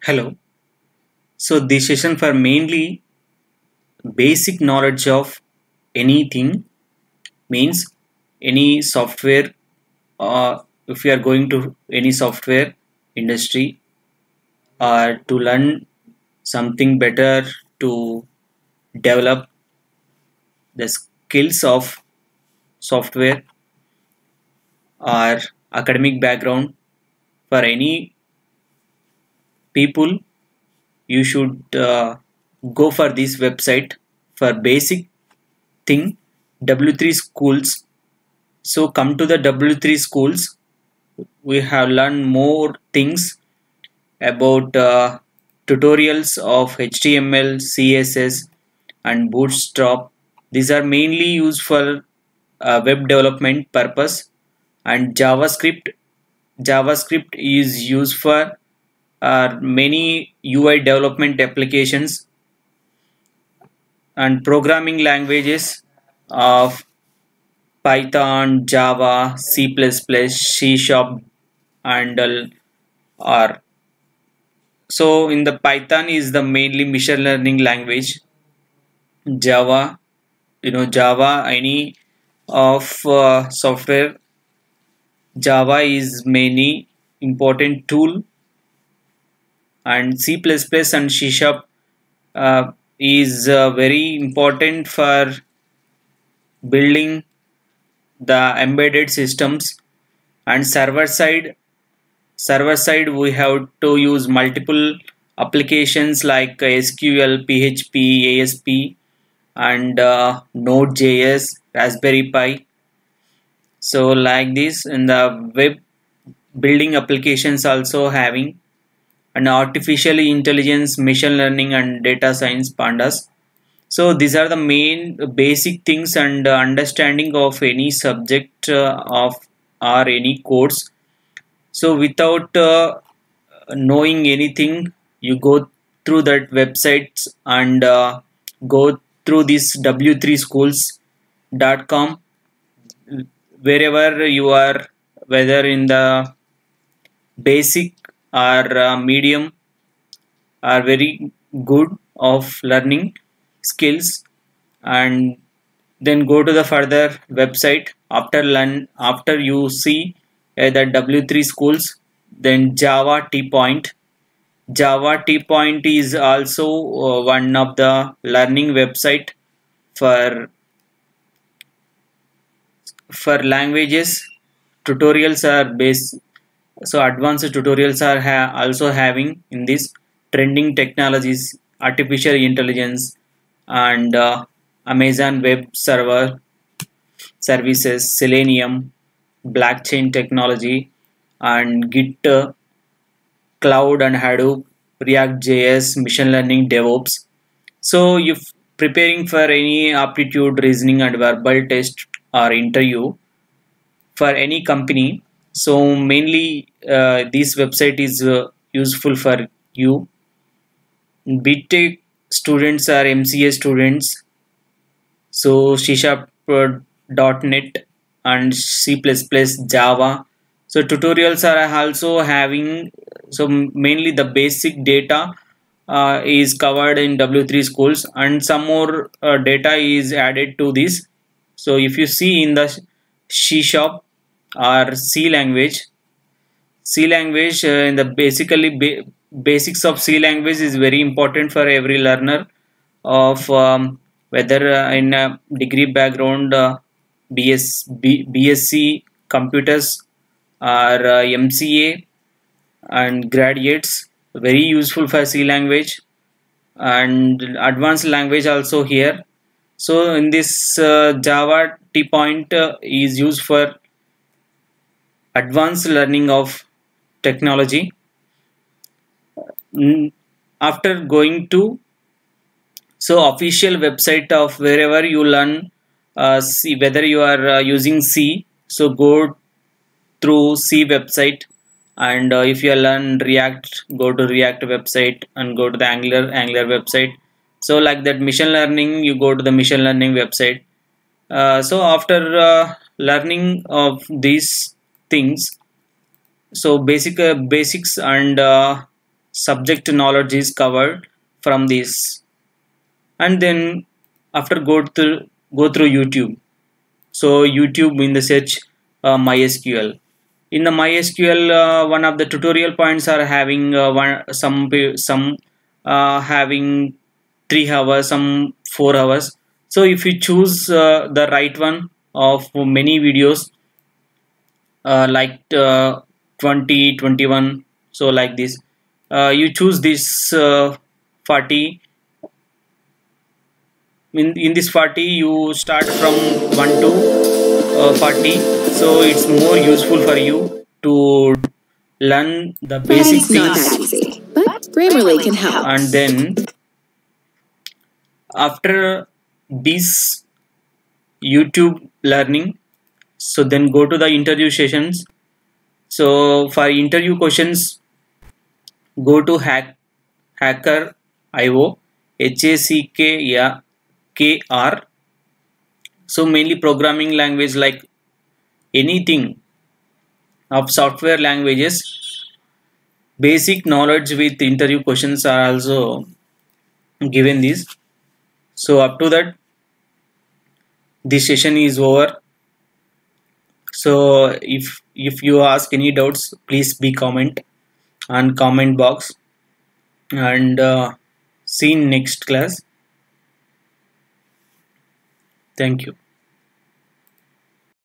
Hello. So this session for mainly basic knowledge of anything means any software. If you are going to any software industry or to learn something better to develop the skills of software or academic background for any people, you should go for this website for basic thing W3 schools. So come to the W3 schools. We have learned more things about tutorials of HTML, CSS, and Bootstrap. These are mainly used for web development purpose, and JavaScript. JavaScript is used for many UI development applications and programming languages of Python, Java, C++, C Sharp, and R. So in the Python is the mainly machine learning language. Java, Java, any of software, Java is many important tool, and C++ and C Sharp is very important for building the embedded systems. And server side we have to use multiple applications like SQL, PHP, ASP, and Node.js, Raspberry Pi. So like this, in the web building applications also having an artificial intelligence, machine learning, and data science pandas. So these are the main basic things and understanding of any subject of or any course. So without knowing anything, you go through that websites and go through this w3schools.com. Wherever you are, whether in the basic or medium, are very good of learning skills. And then go to the further website after you see the W3 schools. Then Java T Point. Java T Point is also one of the learning website for languages. Tutorials are based, so advanced tutorials are also having in this trending technologies, artificial intelligence, and Amazon web server services, Selenium, blockchain technology, and Git, cloud and Hadoop, React JS, machine learning, DevOps. So if preparing for any aptitude, reasoning, and verbal test or interview for any company, so mainly this website is useful for you. BTech students or MCA students, so C Sharp, .NET, and C++, Java. So tutorials are also having, so mainly the basic data is covered in W3 schools, and some more data is added to this. So if you see in the C Sharp or C language in the basics of C language is very important for every learner of whether in a degree background, BSc computers or MCA and graduates. Very useful for C language and advanced language also here. So in this Java T Point is used for advanced learning of technology. After going to official website of wherever you learn, C, whether you are using C, so go through C website. And if you learn React, go to React website, and go to the Angular website. So like that, machine learning, you go to the machine learning website. So after learning of these things, so basics and subject knowledge is covered from this. And then after go through YouTube. So YouTube in the search MySQL. In the MySQL, one of the tutorial points are having some having 3 hours, some 4 hours. So if you choose the right one of many videos, like 20, 21, so like this, you choose this 40. In this 40 you start from 1 to 40, so it's more useful for you to learn the basic It's not things. that easy, but Grammarly can help. And then after this YouTube learning, so then go to the interview sessions. So for interview questions, go to Hackr.io, HACKR. So mainly programming language, like anything of software languages, basic knowledge with interview questions are also given this. So up to that, this session is over. So if you ask any doubts, please be comment on comment box, and see you in next class. Thank you.